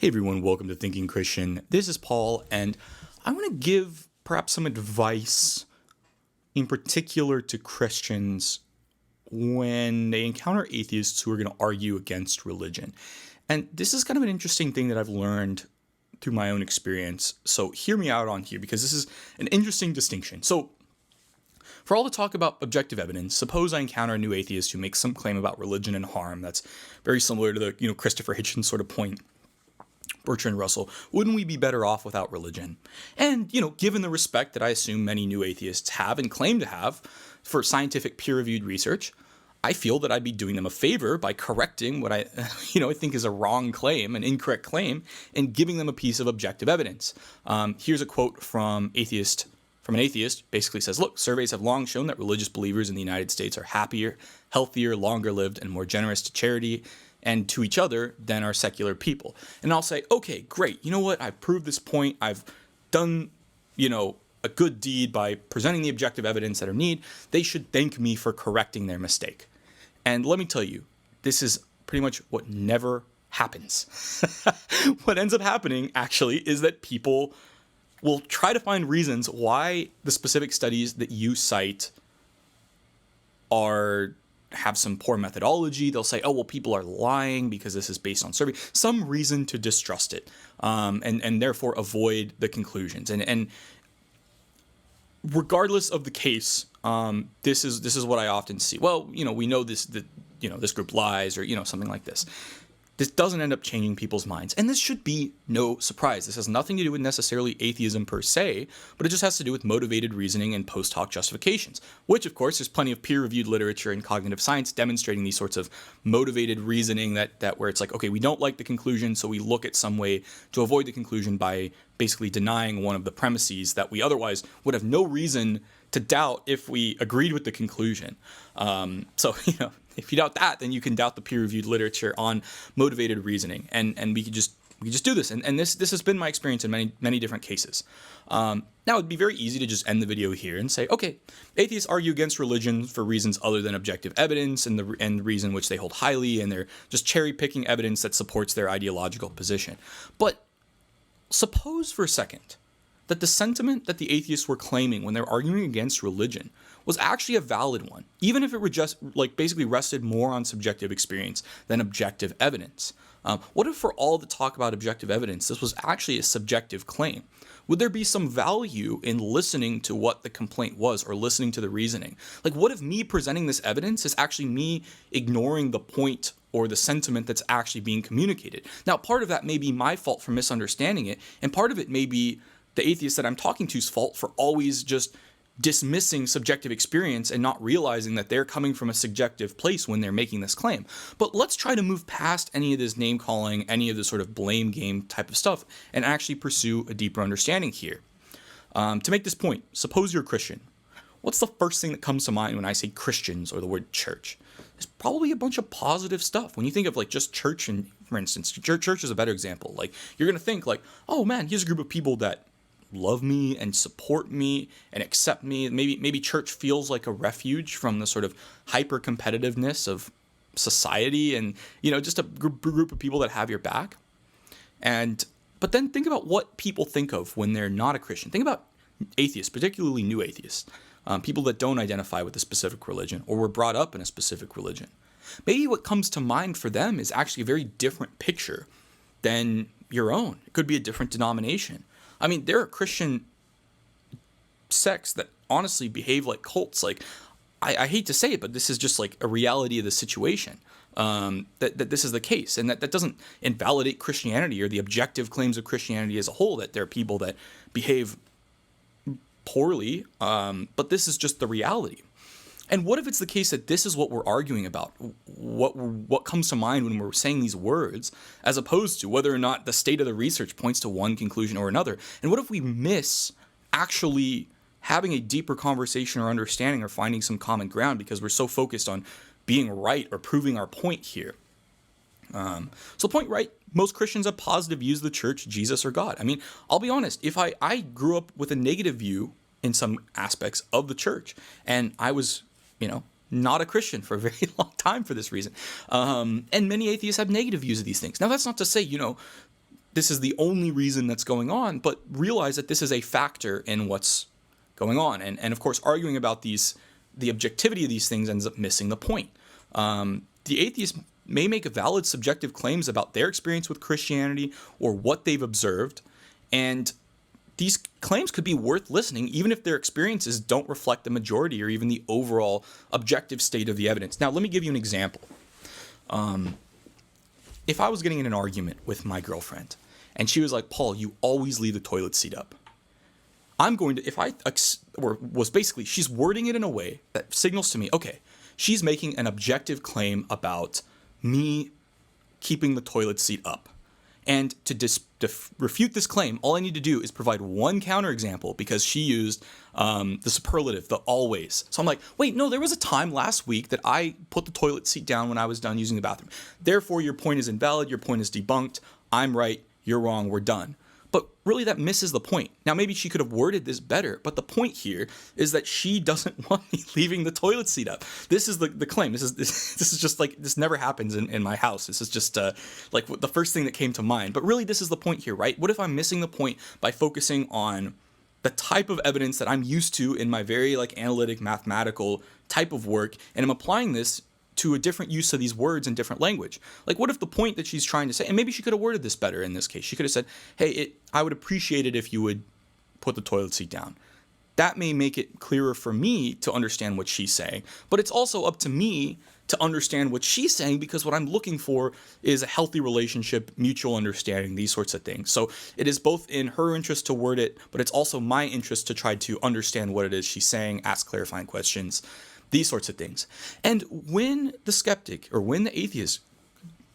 Hey everyone, welcome to Thinking Christian. This is Paul, and I want to give perhaps some advice in particular to Christians when they encounter atheists who are going to argue against religion. And this is kind of an interesting thing that I've learned through my own experience. So hear me out on here because this is an interesting distinction. So for all the talk about objective evidence, suppose I encounter a new atheist who makes some claim about religion and harm that's very similar to the Christopher Hitchens sort of point. Bertrand Russell, wouldn't we be better off without religion? And, given the respect that I assume many new atheists have and claim to have for scientific peer-reviewed research, I feel that I'd be doing them a favor by correcting what I think is a wrong claim, an incorrect claim, and giving them a piece of objective evidence. Here's a quote from an atheist, basically says, look, surveys have long shown that religious believers in the United States are happier, healthier, longer lived, and more generous to charity and to each other than our secular people. And I'll say, okay, great. You know what? I've proved this point. I've done, a good deed by presenting the objective evidence that are needed. They should thank me for correcting their mistake. And let me tell you, this is pretty much what never happens. What ends up happening, actually, is that people will try to find reasons why the specific studies that you cite have some poor methodology. They'll say, oh, well, people are lying because this is based on survey. Some reason to distrust it, and therefore avoid the conclusions. And regardless of the case, this is what I often see. Well, we know this group lies, or something like this. This doesn't end up changing people's minds. And this should be no surprise. This has nothing to do with necessarily atheism per se, but it just has to do with motivated reasoning and post hoc justifications, which, of course, there's plenty of peer-reviewed literature in cognitive science demonstrating these sorts of motivated reasoning that where it's like, okay, we don't like the conclusion, so we look at some way to avoid the conclusion by basically denying one of the premises that we otherwise would have no reason to doubt if we agreed with the conclusion. If you doubt that, then you can doubt the peer-reviewed literature on motivated reasoning, and we could just do this. And this has been my experience in many different cases. Now, it'd be very easy to just end the video here and say, okay, atheists argue against religion for reasons other than objective evidence and the reason which they hold highly, and they're just cherry-picking evidence that supports their ideological position. But suppose for a second that the sentiment that the atheists were claiming when they're arguing against religion was actually a valid one, even if it were just basically rested more on subjective experience than objective evidence. What if for all the talk about objective evidence, this was actually a subjective claim? Would there be some value in listening to what the complaint was or listening to the reasoning? What if me presenting this evidence is actually me ignoring the point or the sentiment that's actually being communicated? Now, part of that may be my fault for misunderstanding it, and part of it may be the atheist that I'm talking to's fault for always just dismissing subjective experience and not realizing that they're coming from a subjective place when they're making this claim. But let's try to move past any of this name calling, any of this sort of blame game type of stuff, and actually pursue a deeper understanding here. To make this point, suppose you're a Christian. What's the first thing that comes to mind when I say Christians or the word church? There's probably a bunch of positive stuff. When you think of just church, and for instance, church is a better example. You're going to think oh man, here's a group of people that love me and support me and accept me. Maybe church feels like a refuge from the sort of hyper competitiveness of society, and just a group of people that have your back. But then think about what people think of when they're not a Christian. Think about atheists, particularly new atheists, people that don't identify with a specific religion or were brought up in a specific religion. Maybe what comes to mind for them is actually a very different picture than your own. It could be a different denomination. I mean, there are Christian sects that honestly behave like cults. I hate to say it, but this is just a reality of the situation, that this is the case. And that doesn't invalidate Christianity or the objective claims of Christianity as a whole, that there are people that behave poorly, but this is just the reality. And what if it's the case that this is what we're arguing about? What comes to mind when we're saying these words, as opposed to whether or not the state of the research points to one conclusion or another? And what if we miss actually having a deeper conversation or understanding or finding some common ground because we're so focused on being right or proving our point here? So point right, most Christians have positive views of the church, Jesus, or God. I mean, I'll be honest, if I grew up with a negative view in some aspects of the church, and I was not a Christian for a very long time for this reason. And many atheists have negative views of these things. Now, that's not to say, this is the only reason that's going on, but realize that this is a factor in what's going on. And of course, arguing about the objectivity of these things ends up missing the point. The atheist may make valid subjective claims about their experience with Christianity or what they've observed, and these claims could be worth listening even if their experiences don't reflect the majority or even the overall objective state of the evidence. Now, let me give you an example. If I was getting in an argument with my girlfriend and she was like, Paul, you always leave the toilet seat up, I'm going to, she's wording it in a way that signals to me, okay, she's making an objective claim about me keeping the toilet seat up. And to refute this claim, all I need to do is provide one counterexample, because she used the superlative, the always. So I'm like, wait, no, there was a time last week that I put the toilet seat down when I was done using the bathroom. Therefore, your point is invalid, your point is debunked, I'm right, you're wrong, we're done. But really, that misses the point. Now, maybe she could have worded this better, but the point here is that she doesn't want me leaving the toilet seat up. This is the claim. This is just like, this never happens in my house. This is just like the first thing that came to mind. But really, this is the point here, right? What if I'm missing the point by focusing on the type of evidence that I'm used to in my very analytic, mathematical type of work, and I'm applying this to a different use of these words in different language? Like, what if the point that she's trying to say, and maybe she could have worded this better in this case, she could have said, hey, I would appreciate it if you would put the toilet seat down. That may make it clearer for me to understand what she's saying, but it's also up to me to understand what she's saying, because what I'm looking for is a healthy relationship, mutual understanding, these sorts of things. So it is both in her interest to word it, but it's also my interest to try to understand what it is she's saying, ask clarifying questions, these sorts of things. And when the skeptic or when the atheist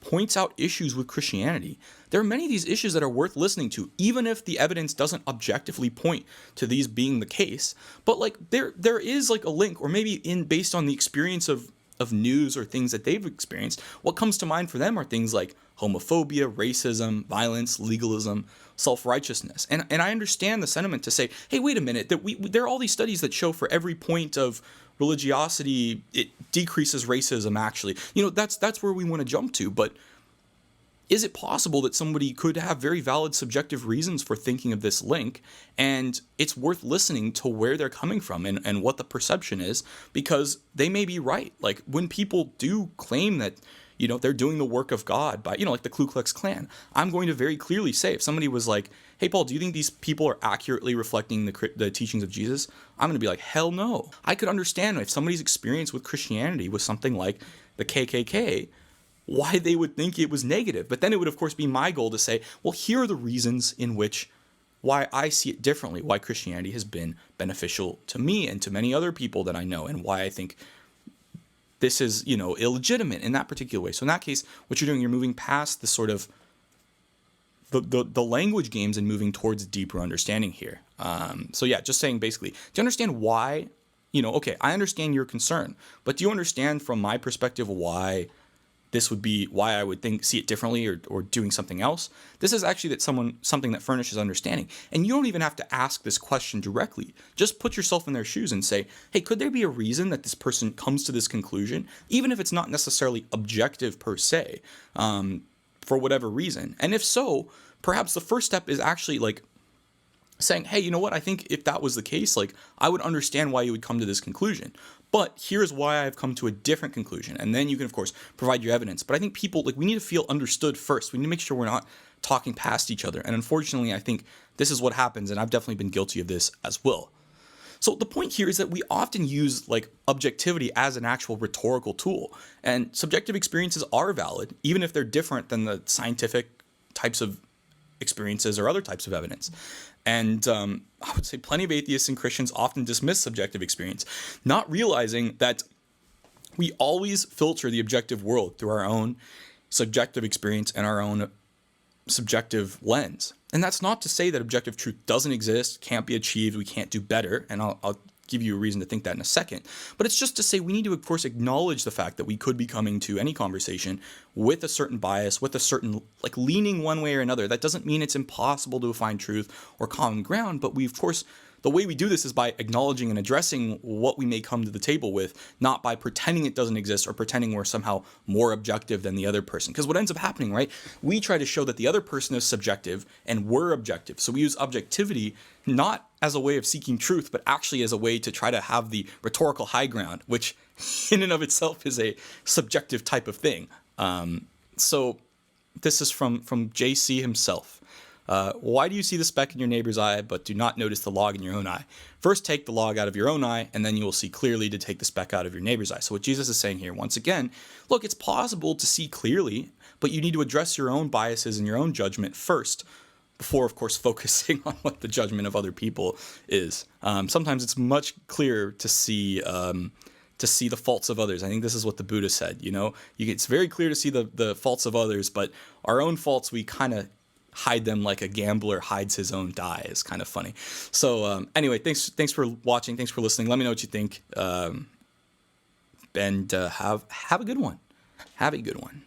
points out issues with Christianity, there are many of these issues that are worth listening to, even if the evidence doesn't objectively point to these being the case. But there is a link, or maybe based on the experience of news or things that they've experienced, what comes to mind for them are things like homophobia, racism, violence, legalism, self-righteousness. And I understand the sentiment to say, hey, wait a minute, there are all these studies that show for every point of religiosity, it decreases racism, actually. That's where we want to jump to. But is it possible that somebody could have very valid subjective reasons for thinking of this link, and it's worth listening to where they're coming from and what the perception is, because they may be right? Like, when people do claim that, they're doing the work of God by, like the Ku Klux Klan, I'm going to very clearly say, if somebody was like, hey, Paul, do you think these people are accurately reflecting the teachings of Jesus? I'm going to be like, hell no. I could understand if somebody's experience with Christianity was something like the KKK, why they would think it was negative. But then it would, of course, be my goal to say, well, here are the reasons why I see it differently, why Christianity has been beneficial to me and to many other people that I know, and why I think this is, illegitimate in that particular way. So in that case, what you're doing, you're moving past the sort of the language games and moving towards deeper understanding here. So yeah, just saying basically, do you understand why, okay, I understand your concern, but do you understand from my perspective why I would see it differently or doing something else? This is actually something that furnishes understanding. And you don't even have to ask this question directly. Just put yourself in their shoes and say, hey, could there be a reason that this person comes to this conclusion, even if it's not necessarily objective per se, for whatever reason? And if so, perhaps the first step is actually saying, hey, you know what? I think if that was the case, I would understand why you would come to this conclusion. But here's why I've come to a different conclusion. And then you can, of course, provide your evidence. But I think people, we need to feel understood first. We need to make sure we're not talking past each other. And unfortunately, I think this is what happens. And I've definitely been guilty of this as well. So the point here is that we often use objectivity as an actual rhetorical tool. And subjective experiences are valid, even if they're different than the scientific types of experiences or other types of evidence. And I would say plenty of atheists and Christians often dismiss subjective experience, not realizing that we always filter the objective world through our own subjective experience and our own subjective lens. And that's not to say that objective truth doesn't exist, can't be achieved, we can't do better. And I'll give you a reason to think that in a second. But it's just to say we need to, of course, acknowledge the fact that we could be coming to any conversation with a certain bias, with a certain leaning one way or another. That doesn't mean it's impossible to find truth or common ground, but we, of course, the way we do this is by acknowledging and addressing what we may come to the table with, not by pretending it doesn't exist or pretending we're somehow more objective than the other person. Because what ends up happening, right, we try to show that the other person is subjective and we're objective. So we use objectivity not as a way of seeking truth, but actually as a way to try to have the rhetorical high ground, which in and of itself is a subjective type of thing. So this is from JC himself. Why do you see the speck in your neighbor's eye, but do not notice the log in your own eye? First, take the log out of your own eye, and then you will see clearly to take the speck out of your neighbor's eye. So what Jesus is saying here, once again, look, it's possible to see clearly, but you need to address your own biases and your own judgment first, before, of course, focusing on what the judgment of other people is. Sometimes it's much clearer to see the faults of others. I think this is what the Buddha said. It's very clear to see the faults of others, but our own faults, we kind of hide them like a gambler hides his own die. Is kind of funny. So anyway, thanks for watching. Thanks for listening. Let me know what you think, and have a good one. Have a good one.